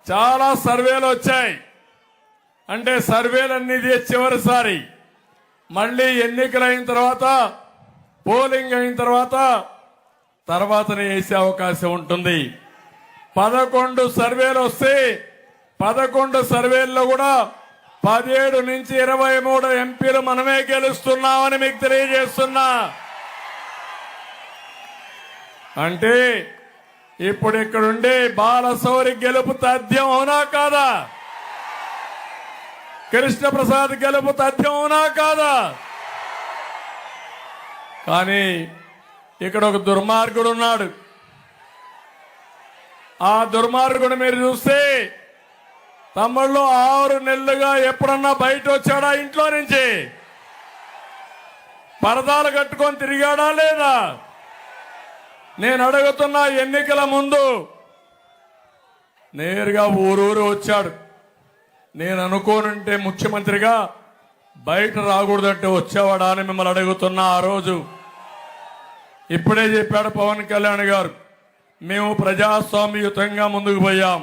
చాలా సర్వేలు వచ్చాయి. అంటే సర్వేలన్నీ చివరిసారి మళ్ళీ ఎన్నికలు అయిన తర్వాత పోలింగ్ అయిన తర్వాతనే వేసే అవకాశం ఉంటుంది. 11 సర్వేలు వస్తే 11 సర్వేల్లో కూడా 17 నుంచి 23 ఎంపీలు మనమే గెలుస్తున్నామని మీకు తెలియజేస్తున్నా. అంటే ఇప్పుడు ఇక్కడుండే బాలశౌరి గెలుపు తథ్యం అవునా కాదా? కృష్ణప్రసాద్ గెలుపు తథ్యం అవునా కాదా? కానీ ఇక్కడ ఒక దుర్మార్గుడు ఉన్నాడు. ఆ దుర్మార్గుడు మీరు చూస్తే తమ్ముళ్ళు 6 నెలలుగా ఎప్పుడన్నా బయట వచ్చాడా? ఇంట్లో నుంచి పరదాలు కట్టుకొని తిరిగాడా లేదా? నేను అడుగుతున్నా, ఎన్నికల ముందు నేరుగా ఊరూరు వచ్చాడు. నేను అనుకోనంటే ముఖ్యమంత్రిగా బయట రాకూడదంటే వచ్చేవాడా అని మిమ్మల్ని అడుగుతున్నా. ఆ రోజు ఇప్పుడే చెప్పాడు పవన్ కళ్యాణ్ గారు, మేము ప్రజాస్వామ్యయుతంగా ముందుకు పోయాం.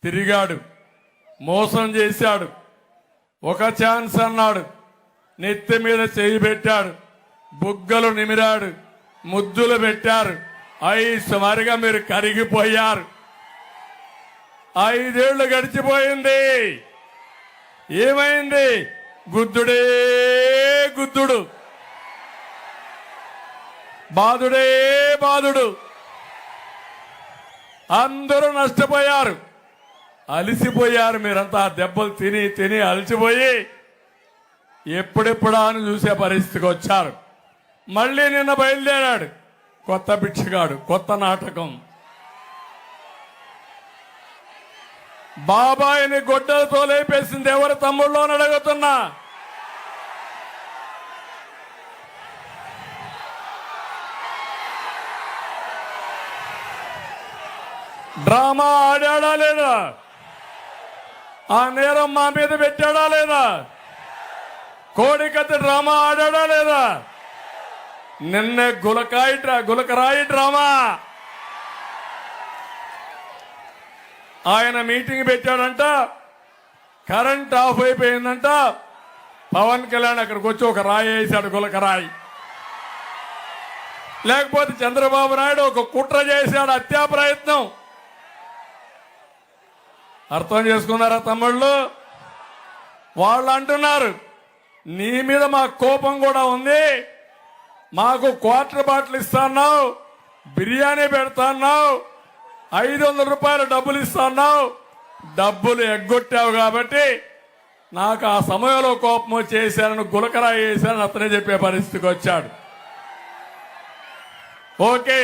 తిరిగాడు, మోసం చేశాడు, ఒక ఛాన్స్ అన్నాడు, నెత్తి మీద చేయి పెట్టాడు, బుగ్గలు నిమిరాడు, ముద్దులు పెట్టారు. 5 మరిగా మీరు కరిగిపోయారు. 5 ఏళ్లు గడిచిపోయింది. ఏమైంది? గుద్దుడే గుద్దుడు, బాధుడే బాధుడు. అందరూ నష్టపోయారు, అలిసిపోయారు. మీరంతా దెబ్బలు తిని తిని అలసిపోయి ఎప్పుడెప్పుడా అని చూసే పరిస్థితికి వచ్చారు. మళ్ళీ నిన్న బయలుదేరాడు కొత్త బిచ్చగాడు, కొత్త నాటకం. బాబాయిని గొడ్డలతో లేపేసింది ఎవరు తమ్ముళ్ళు అని అడుగుతున్నా. డ్రామా ఆడాడా లేదా? ఆ నేరం మా మీద పెట్టాడా లేదా? కోడికత్తి డ్రామా ఆడాడా లేదా? నిన్నే గులకరాయి డ్రామా. ఆయన మీటింగ్ పెట్టాడంట, కరెంట్ ఆఫ్ అయిపోయిందంట. పవన్ కళ్యాణ్ అక్కడికి వచ్చి ఒక రాయి వేశాడు, గులకరాయి. లేకపోతే చంద్రబాబు నాయుడు ఒక కుట్ర చేశాడు, హత్యా ప్రయత్నం. అర్థం చేసుకున్నారా తమ్ముళ్ళు? వాళ్ళు అంటున్నారు, నీ మీద మాకు కోపం కూడా ఉంది, మాకు క్వార్టర్ బాటిల్ ఇస్తాన్నావు, బిర్యానీ పెడతాన్నావు, 500 రూపాయలు డబ్బులు ఇస్తాన్నావు, డబ్బులు ఎగ్గొట్టావు కాబట్టి నాకు ఆ సమయంలో కోపం వచ్చేసానని గులకరాయి వేశానని అతనే చెప్పే పరిస్థితికి వచ్చాడు. ఓకే,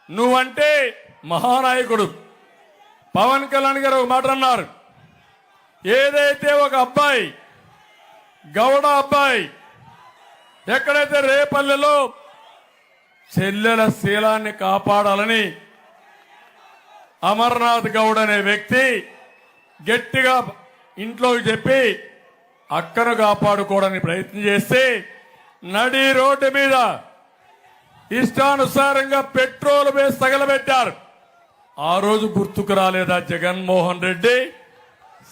నువ్వంటే మహానాయకుడు. పవన్ కళ్యాణ్ గారు ఒక మాట అన్నారు, ఏదైతే ఒక అబ్బాయి, గౌడ అబ్బాయి, ఎక్కడైతే రేపల్లెలో చెల్లెల శీలాన్ని కాపాడాలని అమర్నాథ్ గౌడ్ అనే వ్యక్తి గట్టిగా ఇంట్లోకి చెప్పి అక్కను కాపాడుకోవడానికి ప్రయత్నం చేస్తే నడి రోడ్డు మీద ఇష్టానుసారంగా పెట్రోల్ వేసి తగలబెట్టారు. ఆ రోజు గుర్తుకు రాలేదా జగన్మోహన్ రెడ్డి?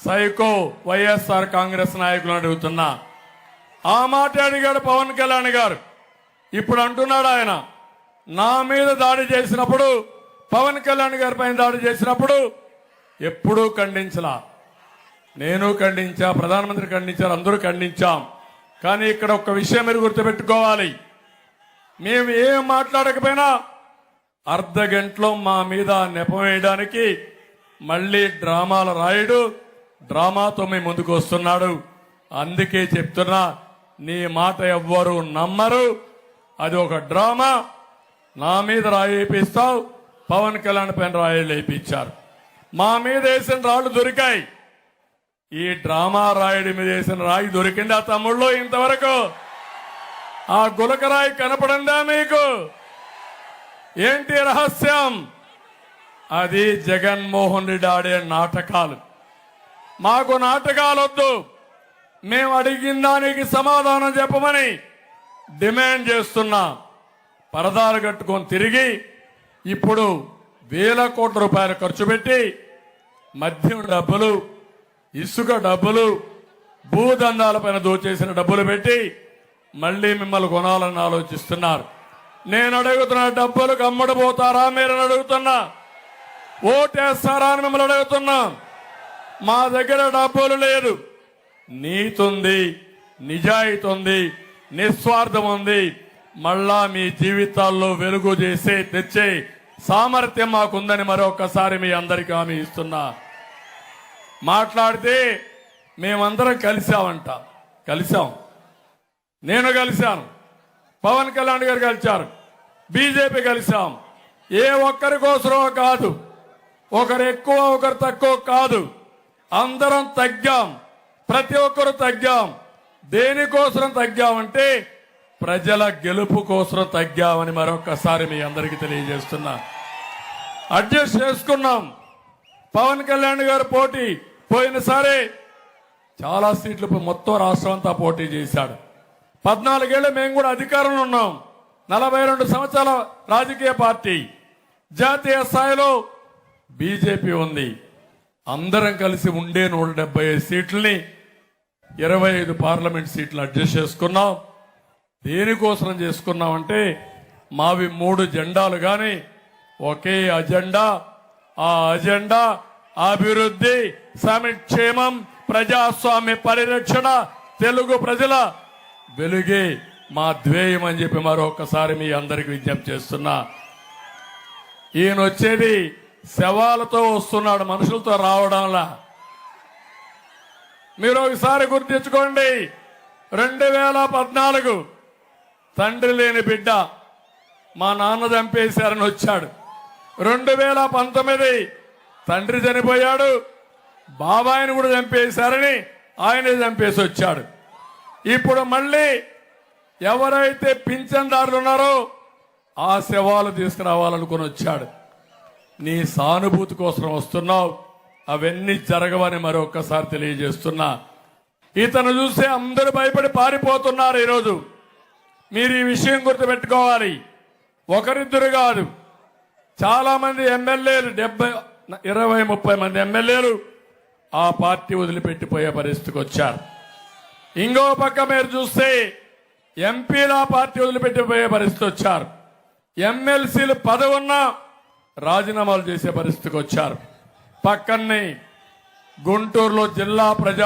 సైకో వైఎస్ఆర్ కాంగ్రెస్ నాయకులు అడుగుతున్నా. ఆ మాట అడిగాడు పవన్ కళ్యాణ్ గారు. ఇప్పుడు అంటున్నాడు ఆయన, నా మీద దాడి చేసినప్పుడు, పవన్ కళ్యాణ్ గారి పైన దాడి చేసినప్పుడు ఎప్పుడూ ఖండించలా. నేను ఖండించా, ప్రధానమంత్రి ఖండించారు, అందరూ ఖండించాం. కానీ ఇక్కడ ఒక విషయం మీరు గుర్తుపెట్టుకోవాలి, మేము ఏం మాట్లాడకపోయినా అర్ధ గంటలో మా మీద నెపం వేయడానికి మళ్ళీ డ్రామాలు రాయడు, డ్రామాతో మేము ముందుకు వస్తున్నాడు. అందుకే చెప్తున్నా, నీ మాట ఎవ్వరూ నమ్మరు, అది ఒక డ్రామా. నా మీద రాయి వేపిస్తావు, పవన్ కళ్యాణ్ పైన రాయిలు వేయించారు, మా మీద వేసిన రాళ్లు దొరికాయి. ఈ డ్రామా రాయుడి మీద వేసిన రాయి దొరికింది ఆ తమ్ముళ్ళు ఇంతవరకు? ఆ గులకరాయి కనపడిందా మీకు? ఏంటి రహస్యం? అది జగన్మోహన్ రెడ్డి ఆడే నాటకాలు. మాకు నాటకాలొద్దు, మేము అడిగిన దానికి సమాధానం చెప్పమని డిమాండ్ చేస్తున్నా. పరదాలు కట్టుకొని తిరిగి ఇప్పుడు వేల కోట్ల రూపాయలు ఖర్చు పెట్టి మద్యం డబ్బులు, ఇసుక డబ్బులు, భూదందాలపైన దోచేసిన డబ్బులు పెట్టి మళ్ళీ మిమ్మల్ని కొనాలని ఆలోచిస్తున్నారు. నేను అడుగుతున్న డబ్బులకు అమ్మడిపోతారా మీరని అడుగుతున్నా, ఓటేస్తారా అని మిమ్మల్ని అడుగుతున్నా. మా దగ్గర డబ్బులు లేదు, నీతి ఉంది, నిజాయితీ ఉంది, నిస్వార్థం ఉంది. మళ్ళా మీ జీవితాల్లో వెలుగు తెచ్చే సామర్థ్యం మాకుందని మరొకసారి మీ అందరికీ హామీ ఇస్తున్నా. మాట్లాడితే మేమందరం కలిసాం. నేను కలిశాను, పవన్ కళ్యాణ్ గారు కలిశారు, బీజేపీ కలిశాం. ఏ ఒక్కరి కోసమో కాదు, ఒకరు ఎక్కువ ఒకరు తక్కువ కాదు, అందరం తగ్గాం. ప్రతి ఒక్కరు తగ్గాం. దేనికోసం తగ్గామంటే ప్రజల గెలుపు కోసం తగ్గామని మరొకసారి మీ అందరికీ తెలియజేస్తున్నా. అడ్జస్ట్ చేసుకున్నాం. పవన్ కళ్యాణ్ గారు పోటీ పోయినసారి చాలా సీట్లు మొత్తం రాష్ట్రం అంతా పోటీ చేశాడు. 14 ఏళ్ళు మేము కూడా అధికారంలో ఉన్నాం. 42 సంవత్సరాల రాజకీయ పార్టీ, జాతీయ స్థాయిలో బీజేపీ ఉంది. అందరం కలిసి ఉండే 175 సీట్లని 25 పార్లమెంట్ సీట్లు అడ్జస్ట్ చేసుకున్నాం. దేనికోసం చేసుకున్నామంటే మావి 3 జెండాలు గాని ఒకే అజెండా. ఆ అజెండా అభివృద్ధి, సంక్షేమం, ప్రజాస్వామ్య పరిరక్షణ, తెలుగు ప్రజల వెలుగే మా ధ్యేయం అని చెప్పి మరొకసారి మీ అందరికి విజ్ఞప్తి చేస్తున్నా. ఈయన వచ్చేది శవాలతో వస్తున్నాడు, మనుషులతో రావడంలా. మీరు ఒకసారి గుర్తించుకోండి. 2014 తండ్రి లేని బిడ్డ మా నాన్న చంపేశారని వచ్చాడు. 2019 తండ్రి చనిపోయాడు, బాబాయిని కూడా చంపేశారని ఆయనే చంపేసి వచ్చాడు. ఇప్పుడు మళ్ళీ ఎవరైతే పింఛన్దారులు ఉన్నారో ఆ శవాలు తీసుకురావాలనుకుని వచ్చాడు. నీ సానుభూతి కోసం వస్తున్నావు, అవన్నీ జరగవని మరొకసారి తెలియజేస్తున్నా. ఇతను చూస్తే అందరూ భయపడి పారిపోతున్నారు. ఈరోజు మీరు ఈ విషయం గుర్తుపెట్టుకోవాలి. ఒకరిద్దరు కాదు, చాలా మంది ఎమ్మెల్యేలు 20-30 మంది ఎమ్మెల్యేలు ఆ పార్టీ వదిలిపెట్టిపోయే పరిస్థితికి వచ్చారు. ఇంకో పక్క మీరు చూస్తే ఎంపీలు ఆ పార్టీ వదిలిపెట్టిపోయే పరిస్థితి వచ్చారు. ఎమ్మెల్సీలు పదవున్నా రాజీనామాలు చేసే పరిస్థితికి వచ్చారు. పక్కనే గుంటూరులో జిల్లా ప్రజా